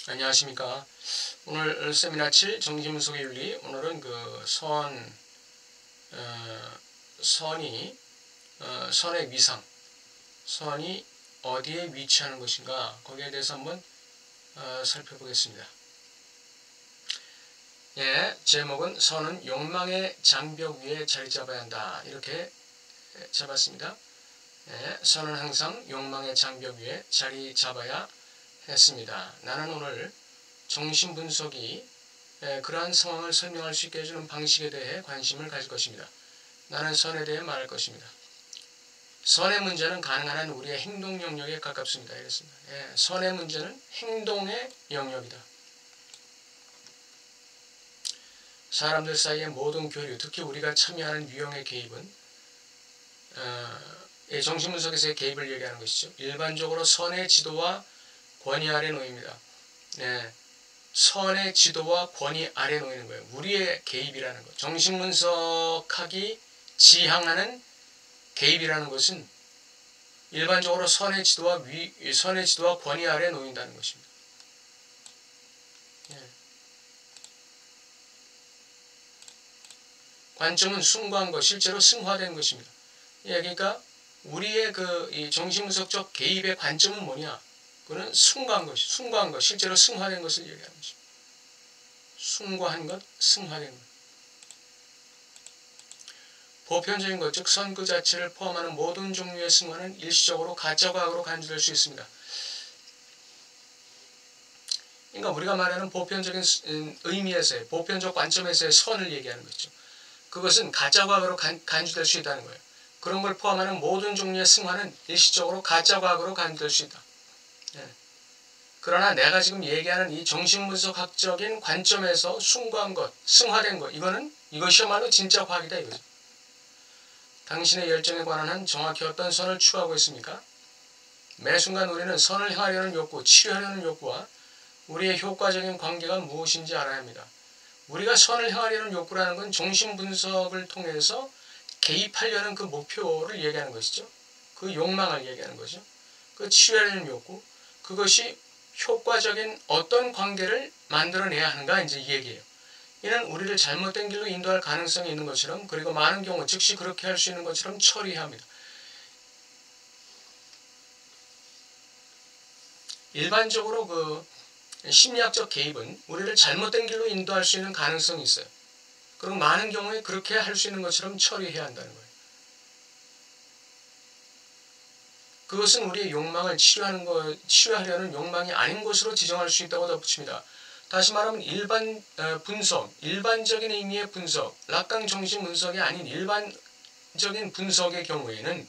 안녕하십니까. 오늘 세미나 7 정신분석의 윤리. 오늘은 선의 위상, 선이 어디에 위치하는 것인가, 거기에 대해서 한번 살펴보겠습니다. 예, 제목은 선은 욕망의 장벽 위에 자리 잡아야 한다. 이렇게 잡았습니다. 예, 선은 항상 욕망의 장벽 위에 자리 잡아야 했습니다. 나는 오늘 정신분석이 그러한 상황을 설명할 수 있게 해주는 방식에 대해 관심을 가질 것입니다. 나는 선에 대해 말할 것입니다. 선의 문제는 가능한 한 우리의 행동 영역에 가깝습니다. 이랬습니다. 예, 선의 문제는 행동의 영역이다. 사람들 사이의 모든 교류, 특히 우리가 참여하는 유형의 개입은 정신분석에서의 개입을 얘기하는 것이죠. 일반적으로 선의 지도와 권위 아래 놓입니다. 네, 선의 지도와 권위 아래 놓이는 거예요. 우리의 개입이라는 것. 정신분석학이 지향하는 개입이라는 것은 일반적으로 선의 지도와 권위 아래 놓인다는 것입니다. 네. 관점은 숭고한 것, 실제로 승화된 것입니다. 예, 그러니까 우리의 이 정신분석적 개입의 관점은 뭐냐? 그거는 숭고한 것, 실제로 승화된 것을 얘기하는 것입니다. 숭고한 것, 승화된 것. 보편적인 것, 즉 선 그 자체를 포함하는 모든 종류의 승화는 일시적으로 가짜과학으로 간주될 수 있습니다. 그러니까 우리가 말하는 보편적인 의미에서의, 보편적 관점에서의 선을 얘기하는 거죠. 그것은 가짜과학으로 간주될 수 있다는 거예요. 그런 걸 포함하는 모든 종류의 승화는 일시적으로 가짜과학으로 간주될 수 있다. 네. 그러나 내가 지금 얘기하는 이 정신분석학적인 관점에서 숭고한 것, 승화된 것, 이것이야말로 진짜 과학이다 이거죠. 당신의 열정에 관한 한 정확히 어떤 선을 추구하고 있습니까? 매 순간 우리는 선을 향하려는 욕구, 치료하려는 욕구와 우리의 효과적인 관계가 무엇인지 알아야 합니다. 우리가 선을 향하려는 욕구라는 건 정신분석을 통해서 개입하려는 그 목표를 얘기하는 것이죠. 그 욕망을 얘기하는 거죠. 그 치유하려는 욕구, 그것이 효과적인 어떤 관계를 만들어내야 하는가, 이제 이 얘기예요. 이는 우리를 잘못된 길로 인도할 가능성이 있는 것처럼, 그리고 많은 경우 즉시 그렇게 할 수 있는 것처럼 처리해야 합니다. 일반적으로 심리학적 개입은 우리를 잘못된 길로 인도할 수 있는 가능성이 있어요. 그리고 많은 경우에 그렇게 할 수 있는 것처럼 처리해야 한다는 거예요. 그것은 우리의 욕망을 치유하려는 욕망이 아닌 것으로 지정할 수 있다고 덧붙입니다. 다시 말하면 일반적인 의미의 분석, 락강 정신 분석이 아닌 일반적인 분석의 경우에는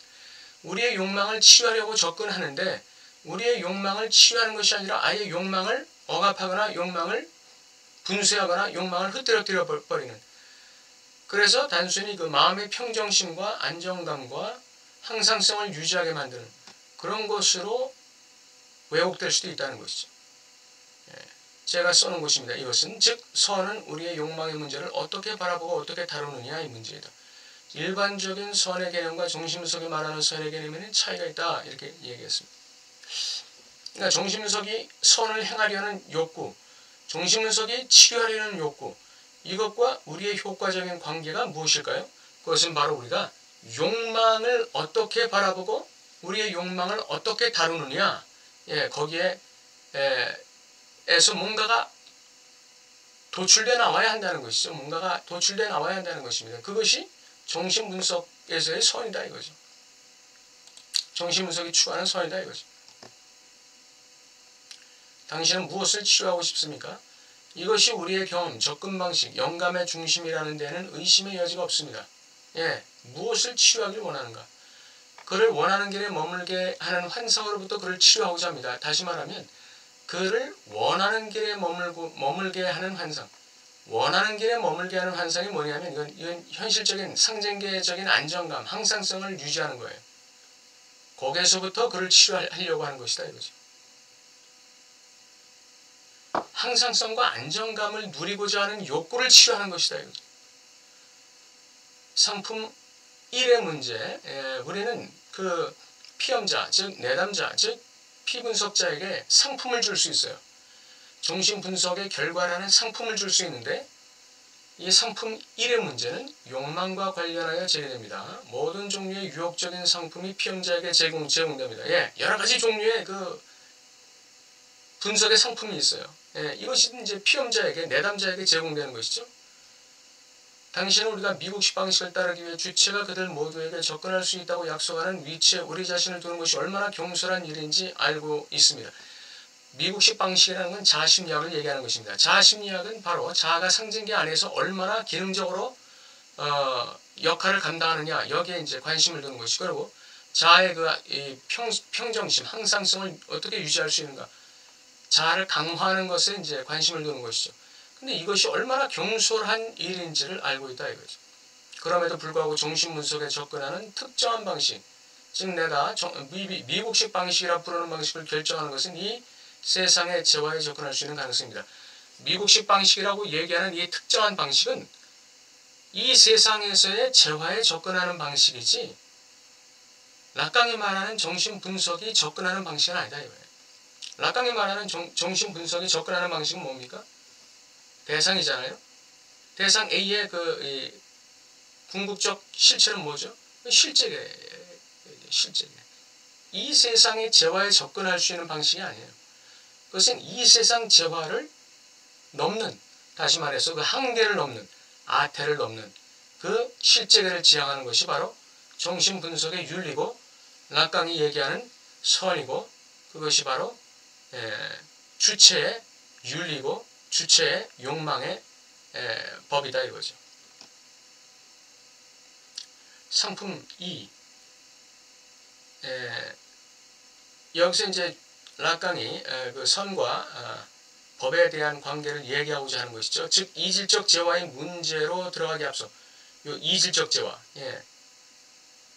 우리의 욕망을 치유하려고 접근하는데, 우리의 욕망을 치유하는 것이 아니라 아예 욕망을 억압하거나 욕망을 분쇄하거나 욕망을 흩뜨려 버리는, 그래서 단순히 그 마음의 평정심과 안정감과 항상성을 유지하게 만드는 그런 것으로 왜곡될 수도 있다는 것이죠. 제가 써놓은 것입니다. 이것은 즉 선은 우리의 욕망의 문제를 어떻게 바라보고 어떻게 다루느냐 이 문제이다. 일반적인 선의 개념과 정신분석이 말하는 선의 개념에는 차이가 있다, 이렇게 얘기했습니다. 그러니까 정신분석이 선을 행하려는 욕구, 정신분석이 치유하려는 욕구, 이것과 우리의 효과적인 관계가 무엇일까요? 그것은 바로 우리가 욕망을 어떻게 바라보고 우리의 욕망을 어떻게 다루느냐, 거기에 에서 뭔가가 도출돼 나와야 한다는 것이죠. 뭔가가 도출돼 나와야 한다는 것입니다. 그것이 정신분석에서의 선이다 이거죠. 정신분석이 추구하는 선이다 이거죠. 당신은 무엇을 치유하고 싶습니까? 이것이 우리의 경험, 접근 방식, 영감의 중심이라는 데는 의심의 여지가 없습니다. 무엇을 치유하길 원하는가? 그를 원하는 길에 머물게 하는 환상으로부터 그를 치유하고자 합니다. 다시 말하면 그를 원하는 길에 머물게 하는 환상. 원하는 길에 머물게 하는 환상이 뭐냐면 이건 현실적인 상징계적인 안정감, 항상성을 유지하는 거예요. 거기에서부터 그를 치유하려고 하는 것이다 이거죠. 항상성과 안정감을 누리고자 하는 욕구를 치유하는 것이다 이거죠. 상품 1의 문제, 우리는 그 피험자, 즉 내담자, 즉 피분석자에게 상품을 줄 수 있어요. 중심 분석의 결과라는 상품을 줄 수 있는데 이 상품 1의 문제는 욕망과 관련하여 제기됩니다. 모든 종류의 유혹적인 상품이 피험자에게 제공됩니다. 예, 여러 가지 종류의 그 분석의 상품이 있어요. 예, 이것이 이제 피험자에게, 내담자에게 제공되는 것이죠. 당신은 우리가 미국식 방식을 따르기 위해 주체가 그들 모두에게 접근할 수 있다고 약속하는 위치에 우리 자신을 두는 것이 얼마나 경솔한 일인지 알고 있습니다. 미국식 방식이라는 건 자아심리학을 얘기하는 것입니다. 자아심리학은 바로 자아가 상징계 안에서 얼마나 기능적으로 역할을 감당하느냐, 여기에 이제 관심을 두는 것이고, 그리고 자아의 평정심, 항상성을 어떻게 유지할 수 있는가, 자아를 강화하는 것에 이제 관심을 두는 것이죠. 근데 이것이 얼마나 경솔한 일인지를 알고 있다 이거죠. 그럼에도 불구하고 정신 분석에 접근하는 특정한 방식, 즉 내가 미국식 방식이라 부르는 방식을 결정하는 것은 이 세상의 재화에 접근할 수 있는 가능성입니다. 미국식 방식이라고 얘기하는 이 특정한 방식은 이 세상에서의 재화에 접근하는 방식이지 락강이 말하는 정신 분석이 접근하는 방식은 아니다 이거예요. 락강이 말하는 정신 분석이 접근하는 방식은 뭡니까? 대상이잖아요. 대상 A의 그 궁극적 실체는 뭐죠? 실제계. 이 세상의 재화에 접근할 수 있는 방식이 아니에요. 그것은 이 세상 재화를 넘는, 다시 말해서 그 한계를 넘는, 아태를 넘는 그 실제계를 지향하는 것이 바로 정신분석의 윤리고 락강이 얘기하는 선이고, 그것이 바로 주체의 윤리고 주체의 욕망의 법이다 이거죠. 상품 2. 여기서 이제 락강이 그 선과 법에 대한 관계를 얘기하고자 하는 것이죠. 즉 이질적 재화의 문제로 들어가기 앞서 요 이질적 재화. 예.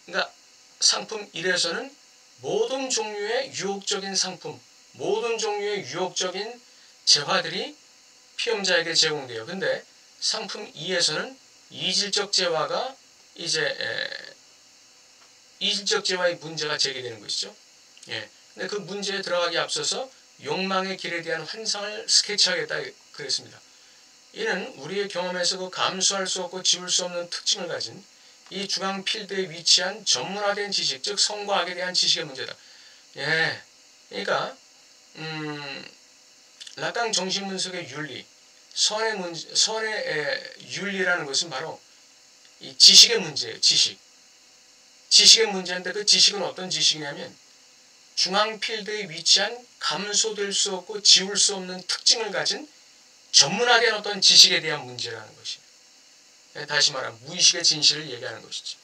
그러니까 상품 1에서는 모든 종류의 유혹적인 상품, 모든 종류의 유혹적인 재화들이 피험자에게 제공돼요. 근데 상품 2에서는 이질적 재화가 이제 이질적 재화의 문제가 제기되는 것이죠. 예. 근데 그 문제에 들어가기 앞서서 욕망의 길에 대한 환상을 스케치하겠다 그랬습니다. 이는 우리의 경험에서 그 감수할 수 없고 지울 수 없는 특징을 가진 이 중앙 필드에 위치한 전문화된 지식, 즉 성과학에 대한 지식의 문제다. 예. 그러니까 락강 정신분석의 윤리, 선의 윤리라는 것은 바로 이 지식의 문제예요. 지식의 문제인데 그 지식은 어떤 지식이냐면 중앙 필드에 위치한 감소될 수 없고 지울 수 없는 특징을 가진 전문화된 어떤 지식에 대한 문제라는 것이에요. 다시 말하면 무의식의 진실을 얘기하는 것이죠.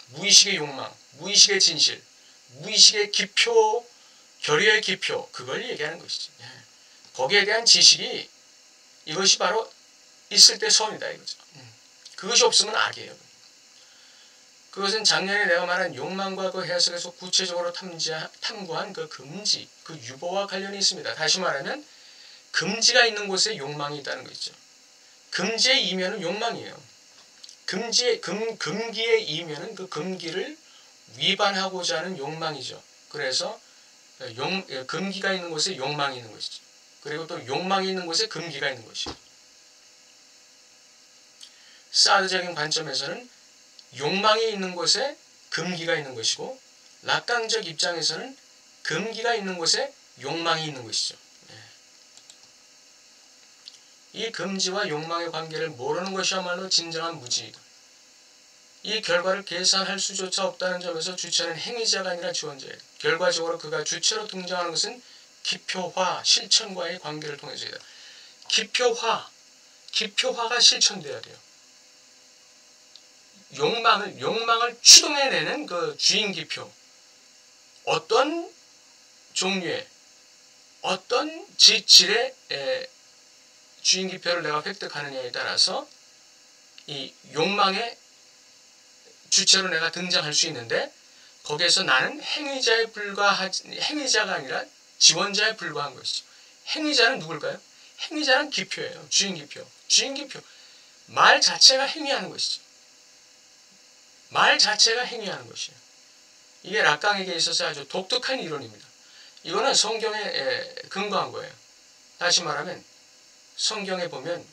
무의식의 욕망, 무의식의 진실, 무의식의 기표, 결의의 기표, 그걸 얘기하는 것이죠. 거기에 대한 지식이 이것이 바로 있을 때 선이다 이거죠. 그것이 없으면 악이에요. 그것은 작년에 내가 말한 욕망과 그 해석에서 구체적으로 탐구한 그 금지, 그 유보와 관련이 있습니다. 다시 말하면 금지가 있는 곳에 욕망이 있다는 것이죠. 금지의 이면은 욕망이에요. 금기의 이면은 그 금기를 위반하고자 하는 욕망이죠. 그래서 금기가 있는 곳에 욕망이 있는 것이죠. 그리고 또 욕망이 있는 곳에 금기가 있는 것이죠. 사드적인 관점에서는 욕망이 있는 곳에 금기가 있는 것이고 락강적 입장에서는 금기가 있는 곳에 욕망이 있는 것이죠. 이 금지와 욕망의 관계를 모르는 것이야말로 진정한 무지이다. 이 결과를 계산할 수조차 없다는 점에서 주체는 행위자가 아니라 지원자이다. 결과적으로 그가 주체로 등장하는 것은 기표화, 실천과의 관계를 통해서이다. 기표화가 실천돼야 돼요. 욕망을 추동해내는 그 주인 기표. 어떤 종류의, 어떤 질의 주인 기표를 내가 획득하느냐에 따라서 이 욕망의 주체로 내가 등장할 수 있는데 거기에서 나는 행위자가 아니라 지원자에 불과한 것이죠. 행위자는 누굴까요? 행위자는 기표예요. 주인 기표. 말 자체가 행위하는 것이죠. 말 자체가 행위하는 것이에요. 이게 락강에게 있어서 아주 독특한 이론입니다. 이거는 성경에 근거한 거예요. 다시 말하면 성경에 보면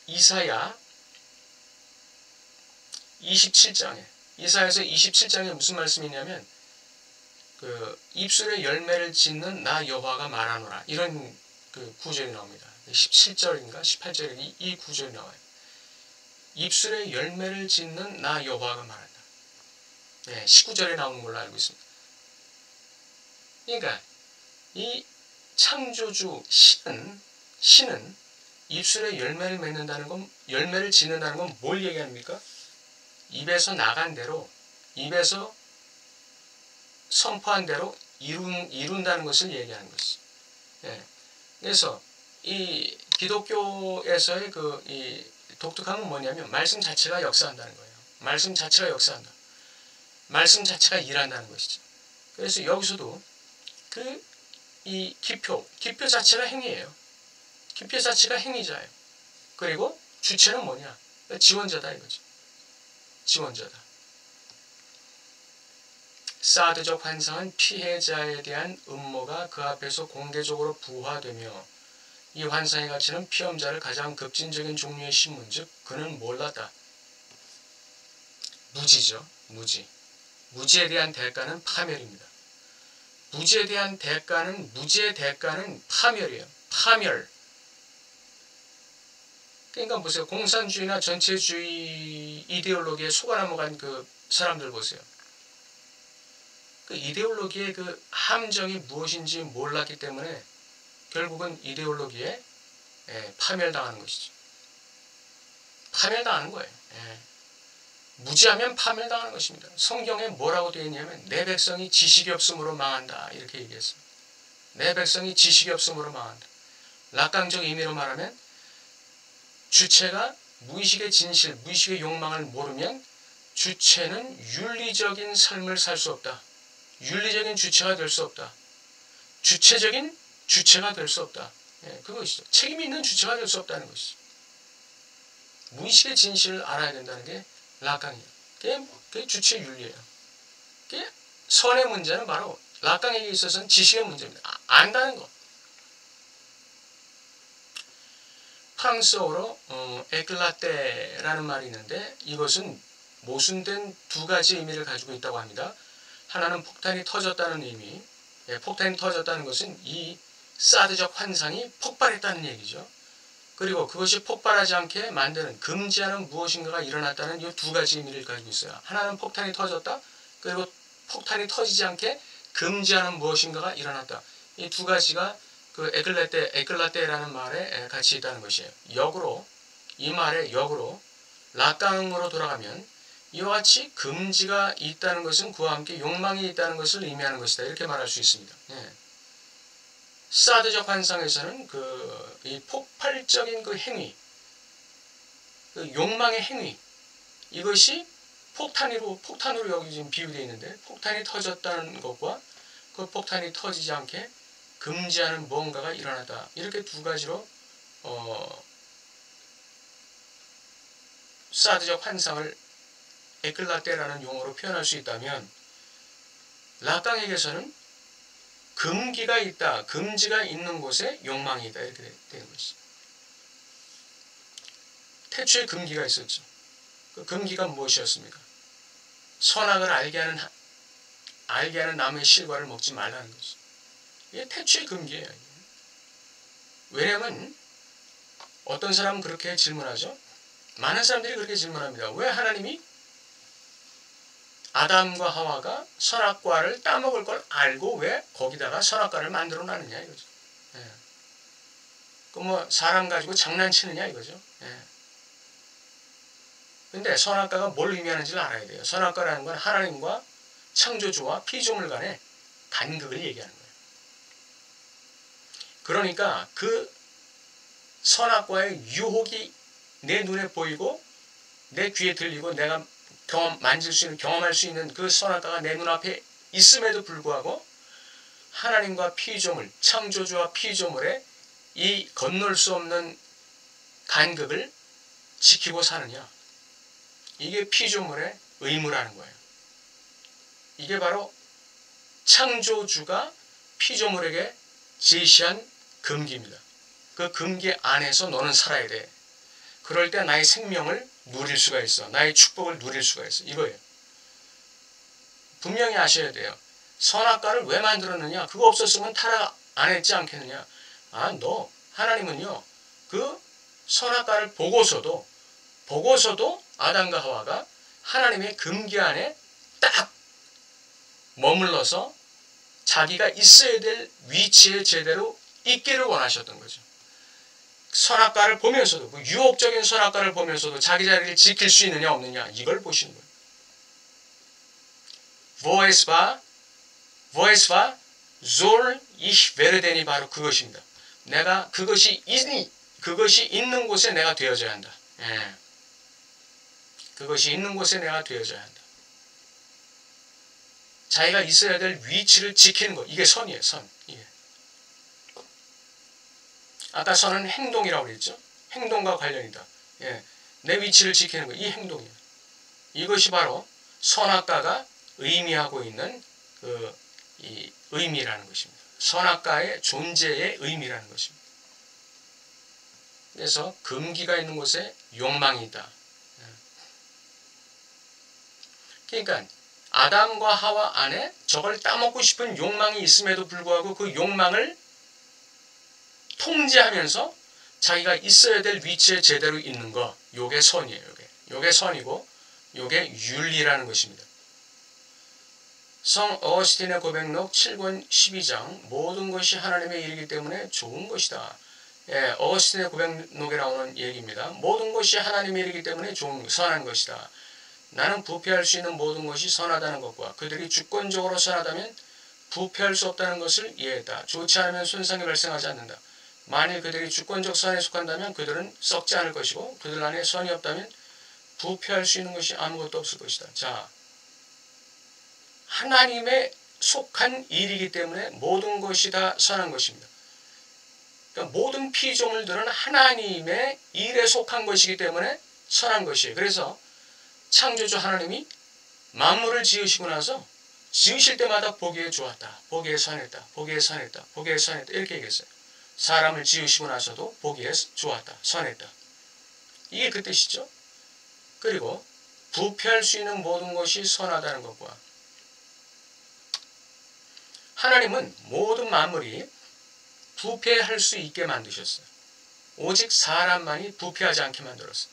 이사야 27장에 이사야서 27장에 무슨 말씀이 있냐면 그 입술에 열매를 짓는 나 여호와가 말하노라 이런 그 구절이 나옵니다. 17절인가 18절에 이 구절이 나와요. 입술에 열매를 짓는 나 여호와가 말한다. 네, 19절에 나오는 걸로 알고 있습니다. 그러니까 이 창조주 신은 입술에 열매를 맺는다는 건, 열매를 짓는다는 건 뭘 얘기합니까? 입에서 나간 대로, 입에서 선포한 대로 이룬다는 것을 얘기하는 것이죠. 예. 그래서 이 기독교에서의 이 독특한 건 뭐냐면 말씀 자체가 역사한다는 거예요. 말씀 자체가 역사한다. 말씀 자체가 일한다는 것이죠. 그래서 여기서도 이 기표 자체가 행위예요. 기표 자체가 행위자예요. 그리고 주체는 뭐냐? 지원자다 이거죠. 지원자다. 사드적 환상은 피해자에 대한 음모가 그 앞에서 공개적으로 부화되며 이 환상의 가치는 피험자를 가장 급진적인 종류의 신문, 즉 그는 몰랐다. 무지죠. 무지. 무지에 대한 대가는 파멸입니다. 무지의 대가는 파멸이에요. 파멸. 그러니까 보세요. 공산주의나 전체주의 이데올로기에 속아 넘어간 그 사람들 보세요. 그 이데올로기의 그 함정이 무엇인지 몰랐기 때문에 결국은 이데올로기에 파멸당하는 것이죠. 파멸당하는 거예요. 무지하면 파멸당하는 것입니다. 성경에 뭐라고 되어 있냐면 내 백성이 지식이 없음으로 망한다 이렇게 얘기했습니다. 내 백성이 지식이 없음으로 망한다. 낙강적 의미로 말하면 주체가 무의식의 진실, 무의식의 욕망을 모르면 주체는 윤리적인 삶을 살 수 없다. 윤리적인 주체가 될 수 없다. 주체적인 주체가 될 수 없다. 그것이죠. 책임이 있는 주체가 될 수 없다는 것이죠. 무의식의 진실을 알아야 된다는 게 락강이에요. 그게 주체 윤리예요. 그게 선의 문제는 바로 락강에게 있어서는 지식의 문제입니다. 안다는 것. 프랑스어로 에클라테라는 말이 있는데 이것은 모순된 두 가지 의미를 가지고 있다고 합니다. 하나는 폭탄이 터졌다는 의미. 폭탄이 터졌다는 것은 이 사드적 환상이 폭발했다는 얘기죠. 그리고 그것이 폭발하지 않게 만드는 금지하는 무엇인가가 일어났다는 이 두 가지 의미를 가지고 있어요. 하나는 폭탄이 터졌다. 그리고 폭탄이 터지지 않게 금지하는 무엇인가가 일어났다. 이 두 가지가 그 에클라테라는 말에 같이 있다는 것이에요. 역으로 이 말의 역으로 락강으로 돌아가면 이와 같이 금지가 있다는 것은 그와 함께 욕망이 있다는 것을 의미하는 것이다. 이렇게 말할 수 있습니다. 사드적 환상에서는 이 폭발적인 그 행위, 그 욕망의 행위, 이것이 폭탄으로 여기 지금 비유되어 있는데 폭탄이 터졌다는 것과 그 폭탄이 터지지 않게 금지하는 무언가가 일어났다. 이렇게 두 가지로 사드적 환상을 에클라테라는 용어로 표현할 수 있다면 락강에게서는 금기가 있다. 금지가 있는 곳에 욕망이 있다. 이렇게 되는 것이죠. 태초에 금기가 있었죠. 그 금기가 무엇이었습니까? 선악을 알게 하는 나무의 실과를 먹지 말라는 것이죠. 이게 태초의 금기예요. 왜냐하면 어떤 사람은 그렇게 질문하죠. 많은 사람들이 그렇게 질문합니다. 왜 하나님이 아담과 하와가 선악과를 따먹을 걸 알고 왜 거기다가 선악과를 만들어 놨느냐 이거죠. 그 뭐 사람 가지고 장난치느냐 이거죠. 근데 선악과가 뭘 의미하는지를 알아야 돼요. 선악과라는 건 하나님과 창조주와 피조물 간의 간극을 얘기하는 거예요. 그러니까 그 선악과의 유혹이 내 눈에 보이고 내 귀에 들리고 내가 만질 수 있는, 경험할 수 있는 그 선악과가 내 눈앞에 있음에도 불구하고 하나님과 피조물, 창조주와 피조물의 이 건널 수 없는 간극을 지키고 사느냐. 이게 피조물의 의무라는 거예요. 이게 바로 창조주가 피조물에게 제시한 금기입니다. 그 금기 안에서 너는 살아야 돼. 그럴 때 나의 생명을 누릴 수가 있어. 나의 축복을 누릴 수가 있어. 이거예요. 분명히 아셔야 돼요. 선악과를 왜 만들었느냐? 그거 없었으면 타락 안 했지 않겠느냐? 너 하나님은요. 그 선악과를 보고서도 아담과 하와가 하나님의 금기 안에 딱 머물러서 자기가 있어야 될 위치에 제대로 있기를 원하셨던 거죠. 선악과를 보면서도, 그 유혹적인 선악과를 보면서도 자기 자리를 지킬 수 있느냐 없느냐 이걸 보시는 거예요. Wo es war, soll ich werden 바로 그것입니다. 내가 그것이 있는 곳에 내가 되어져야 한다. 예. 그것이 있는 곳에 내가 되어져야 한다. 자기가 있어야 될 위치를 지키는 것. 이게 선이에요. 선. 이게. 아까 선은 행동이라고 그랬죠. 행동과 관련이다. 예. 내 위치를 지키는 것. 이 행동이에요. 이것이 바로 선악과가 의미하고 있는 이 의미라는 것입니다. 선악과의 존재의 의미라는 것입니다. 그래서 금기가 있는 곳에 욕망이 있다. 그러니까 아담과 하와 안에 저걸 따먹고 싶은 욕망이 있음에도 불구하고 그 욕망을 통제하면서 자기가 있어야 될 위치에 제대로 있는 거, 요게 선이에요. 요게 선이고 요게 윤리라는 것입니다. 성 어거스틴의 고백록 7권 12장 모든 것이 하나님의 일이기 때문에 좋은 것이다. 예, 어거스틴의 고백록에 나오는 얘기입니다. 모든 것이 하나님의 일이기 때문에 선한 것이다. 나는 부패할 수 있는 모든 것이 선하다는 것과 그들이 주권적으로 선하다면 부패할 수 없다는 것을 이해했다. 좋지 않으면 손상이 발생하지 않는다. 만일 그들이 주권적 선에 속한다면 그들은 썩지 않을 것이고 그들 안에 선이 없다면 부패할 수 있는 것이 아무것도 없을 것이다. 자, 하나님의 속한 일이기 때문에 모든 것이 다 선한 것입니다. 그러니까 모든 피조물들은 하나님의 일에 속한 것이기 때문에 선한 것이에요. 그래서 창조주 하나님이 만물을 지으시고 나서 지으실 때마다 보기에 좋았다. 보기에 선했다. 보기에 선했다. 보기에 선했다. 이렇게 얘기했어요. 사람을 지으시고 나서도 보기에 좋았다. 선했다. 이게 그 뜻이죠. 그리고 부패할 수 있는 모든 것이 선하다는 것과 하나님은 모든 만물이 부패할 수 있게 만드셨어요. 오직 사람만이 부패하지 않게 만들었어요.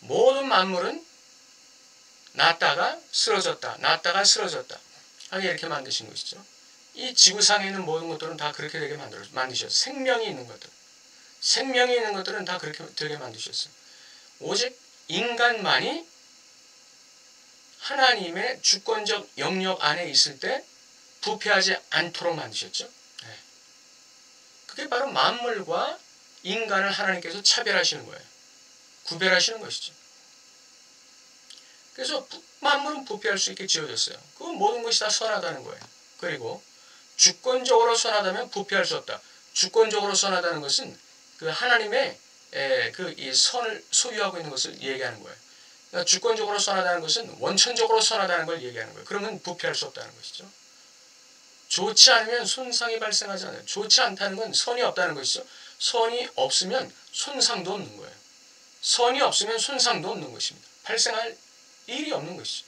모든 만물은 났다가 쓰러졌다. 났다가 쓰러졌다. 하게 이렇게 만드신 것이죠. 이 지구상에 있는 모든 것들은 다 그렇게 되게 만드셨어요. 생명이 있는 것들은 다 그렇게 되게 만드셨어요. 오직 인간만이 하나님의 주권적 영역 안에 있을 때 부패하지 않도록 만드셨죠. 네. 그게 바로 만물과 인간을 하나님께서 차별하시는 거예요. 구별하시는 것이죠. 그래서 만물은 부패할 수 있게 지어졌어요. 그 모든 것이 다 선하다는 거예요. 그리고 주권적으로 선하다면 부패할 수 없다. 주권적으로 선하다는 것은 그 하나님의 이 선을 소유하고 있는 것을 얘기하는 거예요. 그러니까 주권적으로 선하다는 것은 원천적으로 선하다는 걸 얘기하는 거예요. 그러면 부패할 수 없다는 것이죠. 좋지 않으면 손상이 발생하지 않아요. 좋지 않다는 건 선이 없다는 것이죠. 선이 없으면 손상도 없는 거예요. 선이 없으면 손상도 없는 것입니다. 발생할 일이 없는 것이죠.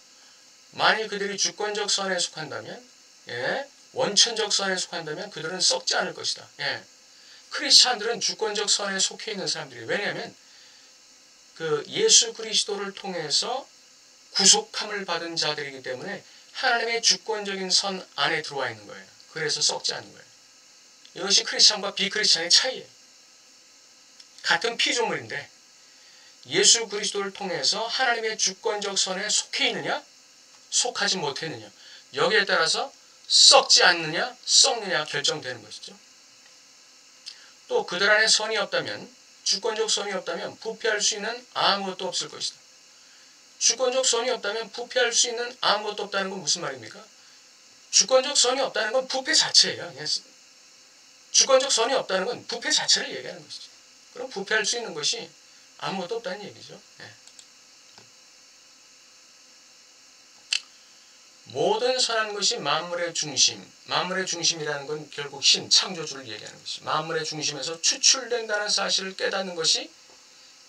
만일 그들이 주권적 선에 속한다면, 원천적 선에 속한다면 그들은 썩지 않을 것이다. 크리스찬들은 주권적 선에 속해 있는 사람들이에요. 왜냐하면 그 예수 그리스도를 통해서 구속함을 받은 자들이기 때문에 하나님의 주권적인 선 안에 들어와 있는 거예요. 그래서 썩지 않는 거예요. 이것이 크리스찬과 비크리스찬의 차이예요. 같은 피조물인데 예수 그리스도를 통해서 하나님의 주권적 선에 속해 있느냐, 속하지 못했느냐, 여기에 따라서 썩지 않느냐, 썩느냐 결정되는 것이죠. 또 그들 안에 선이 없다면, 주권적 선이 없다면 부패할 수 있는 아무것도 없을 것이다. 주권적 선이 없다면 부패할 수 있는 아무것도 없다는 건 무슨 말입니까? 주권적 선이 없다는 건 부패 자체예요. 주권적 선이 없다는 건 부패 자체를 얘기하는 것이죠. 그럼 부패할 수 있는 것이 아무것도 없다는 얘기죠. 모든 선한 것이 만물의 중심, 만물의 중심이라는 건 결국 신, 창조주를 얘기하는 것이 만물의 중심에서 추출된다는 사실을 깨닫는 것이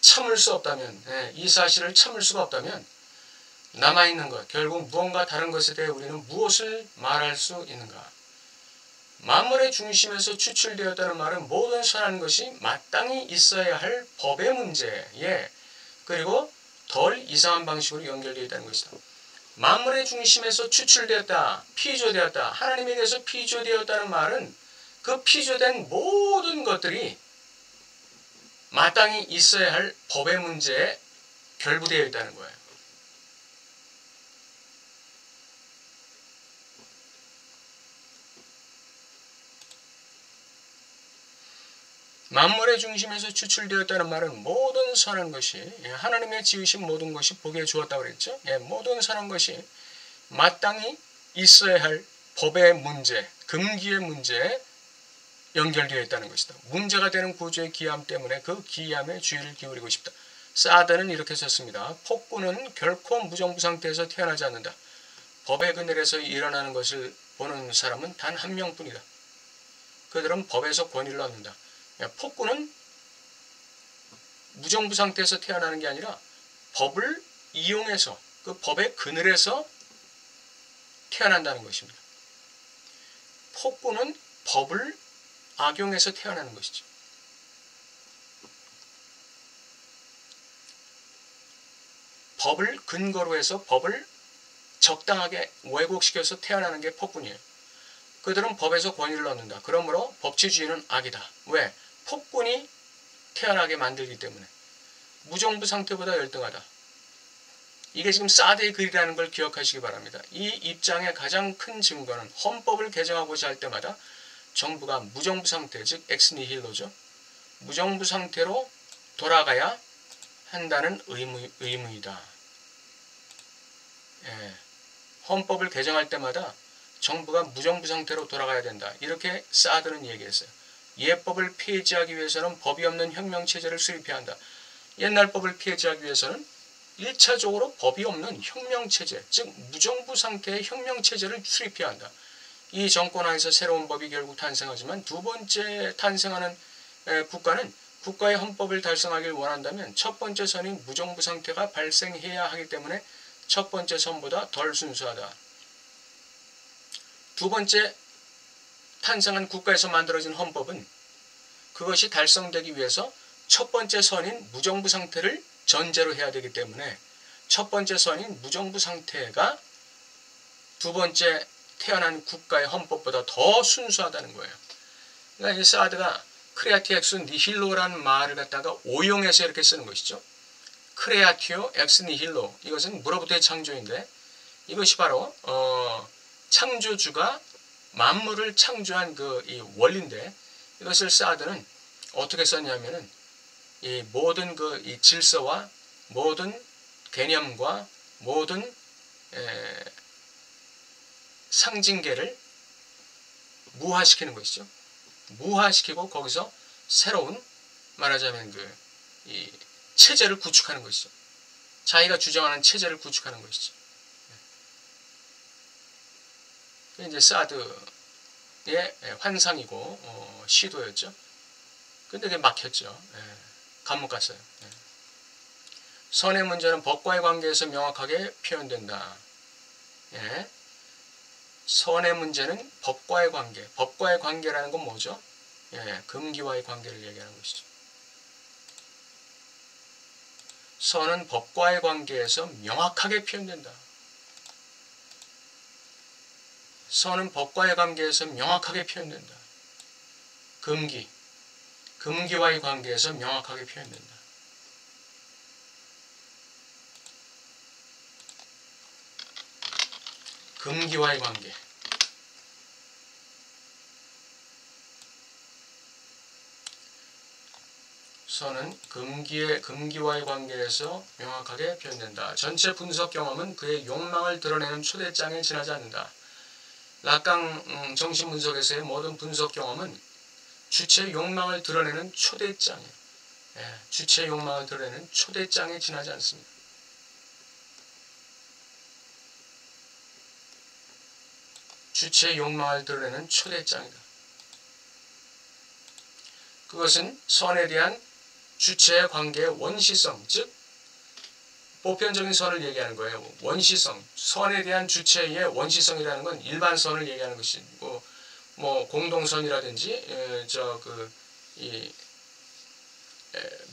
참을 수 없다면, 이 사실을 참을 수가 없다면 남아있는 것, 결국 무언가 다른 것에 대해 우리는 무엇을 말할 수 있는가? 만물의 중심에서 추출되었다는 말은 모든 선한 것이 마땅히 있어야 할 법의 문제에 그리고 덜 이상한 방식으로 연결되어 있다는 것이다. 만물의 중심에서 추출되었다, 피조되었다, 하나님에게서 피조되었다는 말은 그 피조된 모든 것들이 마땅히 있어야 할 법의 문제에 결부되어 있다는 거예요. 만물의 중심에서 추출되었다는 말은 모든 선한 것이 하나님의 지으신 모든 것이 보기에 좋았다고 그랬죠. 모든 선한 것이 마땅히 있어야 할 법의 문제, 금기의 문제에 연결되어 있다는 것이다. 문제가 되는 구조의 기함 때문에 그 기함에 주의를 기울이고 싶다. 사드는 이렇게 썼습니다. 폭군은 결코 무정부 상태에서 태어나지 않는다. 법의 그늘에서 일어나는 것을 보는 사람은 단 한 명뿐이다. 그들은 법에서 권위를 얻는다. 폭군은 무정부 상태에서 태어나는 게 아니라 법을 이용해서 그 법의 그늘에서 태어난다는 것입니다. 폭군은 법을 악용해서 태어나는 것이죠. 법을 근거로 해서 법을 적당하게 왜곡시켜서 태어나는 게 폭군이에요. 그들은 법에서 권위를 얻는다. 그러므로 법치주의는 악이다. 왜? 폭군이 태어나게 만들기 때문에. 무정부 상태보다 열등하다. 이게 지금 사드의 글이라는 걸 기억하시기 바랍니다. 이 입장의 가장 큰 증거는 헌법을 개정하고자 할 때마다 정부가 무정부 상태, 즉 엑스니힐로죠. 무정부 상태로 돌아가야 한다는 의무이다. 헌법을 개정할 때마다 정부가 무정부 상태로 돌아가야 된다. 이렇게 사드는 얘기했어요. 예법을 폐지하기 위해서는 법이 없는 혁명체제를 수립해야 한다. 옛날 법을 폐지하기 위해서는 1차적으로 법이 없는 혁명체제, 즉 무정부 상태의 혁명체제를 수립해야 한다. 이 정권 하에서 새로운 법이 결국 탄생하지만 두 번째 탄생하는 국가는 국가의 헌법을 달성하길 원한다면 첫 번째 선인 무정부 상태가 발생해야 하기 때문에 첫 번째 선보다 덜 순수하다. 두 번째 탄생한 국가에서 만들어진 헌법은 그것이 달성되기 위해서 첫 번째 선인 무정부 상태를 전제로 해야 되기 때문에 첫 번째 선인 무정부 상태가 두 번째 태어난 국가의 헌법보다 더 순수하다는 거예요. 그러니까 이 사드가 크레아티오 엑스 니힐로라는 말을 갖다가 오용해서 이렇게 쓰는 것이죠. 크레아티오 엑스 니힐로, 이것은 무로부터의 창조인데 이것이 바로 창조주가 만물을 창조한 이 원리인데 이것을 사드는 어떻게 썼냐면은 이 모든 이 질서와 모든 개념과 모든 상징계를 무화시키는 것이죠. 무화시키고 거기서 새로운 말하자면 이 체제를 구축하는 것이죠. 자기가 주장하는 체제를 구축하는 것이죠. 이제 사드의 환상이고 시도였죠. 근데 그게 막혔죠. 감옥 갔어요. 선의 문제는 법과의 관계에서 명확하게 표현된다. 선의 문제는 법과의 관계. 법과의 관계라는 건 뭐죠? 금기와의 관계를 얘기하는 것이죠. 선은 법과의 관계에서 명확하게 표현된다. 선은 법과의 관계에서 명확하게 표현된다. 금기와의 관계에서 명확하게 표현된다. 금기와의 관계. 선은 금기와의 관계에서 명확하게 표현된다. 전체 분석 경험은 그의 욕망을 드러내는 초대장에 지나지 않는다. 락강 정신분석에서의 모든 분석 경험은 주체의 욕망을 드러내는 초대장이에요. 주체의 욕망을 드러내는 초대장에 지나지 않습니다. 주체의 욕망을 드러내는 초대장이다. 그것은 선에 대한 주체의 관계의 원시성, 즉 보편적인 선을 얘기하는 거예요. 원시성, 선에 대한 주체의 원시성이라는 건 일반 선을 얘기하는 것이고, 뭐 공동선이라든지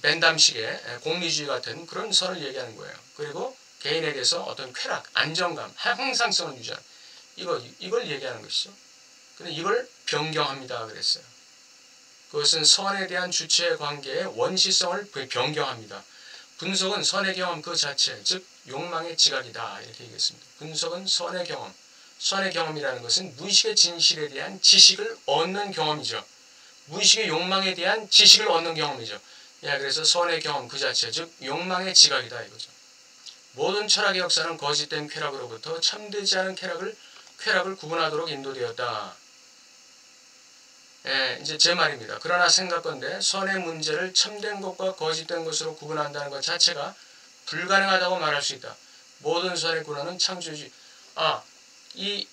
벤담식의 공리주의 같은 그런 선을 얘기하는 거예요. 그리고 개인에게서 어떤 쾌락, 안정감, 항상성을 유지하는 이걸 얘기하는 것이죠. 근데 이걸 변경합니다 그랬어요. 그것은 선에 대한 주체의 관계의 원시성을 변경합니다. 분석은 선의 경험 그 자체, 즉 욕망의 지각이다 이렇게 얘기했습니다. 분석은 선의 경험, 선의 경험이라는 것은 무의식의 진실에 대한 지식을 얻는 경험이죠. 무의식의 욕망에 대한 지식을 얻는 경험이죠. 그래서 선의 경험 그 자체, 즉 욕망의 지각이다 이거죠. 모든 철학의 역사는 거짓된 쾌락으로부터 참되지 않은 쾌락을 구분하도록 인도되었다. 이제 제 말입니다. 그러나 생각건대 선의 문제를 참된 것과 거짓된 것으로 구분한다는 것 자체가 불가능하다고 말할 수 있다. 모든 선의 근원은 창조주의. 이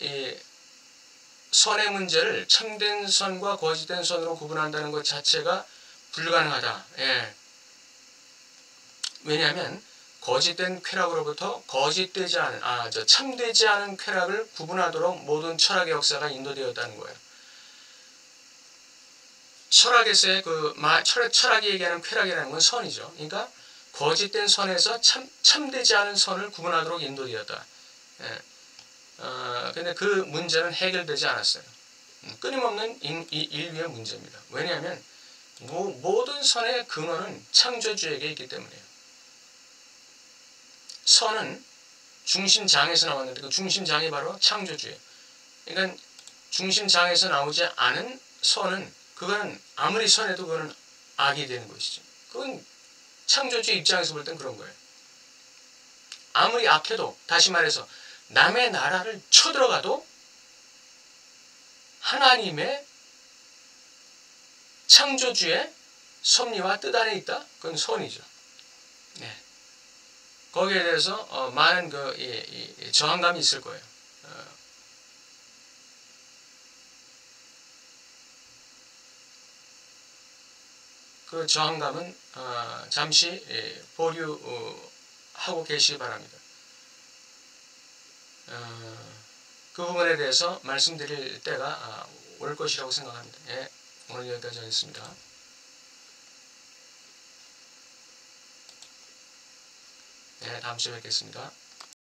선의 문제를 참된 선과 거짓된 선으로 구분한다는 것 자체가 불가능하다. 왜냐하면 거짓된 쾌락으로부터 참되지 않은 쾌락을 구분하도록 모든 철학의 역사가 인도되었다는 거예요. 철학에서의 철학이 얘기하는 쾌락이라는 건 선이죠. 그러니까 거짓된 선에서 참되지 않은 선을 구분하도록 인도되었다. 근데 그 문제는 해결되지 않았어요. 끊임없는 인류의 문제입니다. 왜냐하면 모든 선의 근원은 창조주에게 있기 때문이에요. 선은 중심장에서 나왔는데 그 중심장이 바로 창조주예요. 그러니까 중심장에서 나오지 않은 선은 그거는 아무리 선해도 그거는 악이 되는 것이죠. 그건 창조주의 입장에서 볼 땐 그런 거예요. 아무리 악해도, 다시 말해서 남의 나라를 쳐들어가도 하나님의 창조주의 섭리와 뜻 안에 있다? 그건 선이죠. 거기에 대해서 많은 저항감이 있을 거예요. 그 저항감은 잠시 보류하고 계시기 바랍니다. 그 부분에 대해서 말씀드릴 때가 올 것이라고 생각합니다. 오늘 여기까지 하겠습니다. 다음 주에 뵙겠습니다.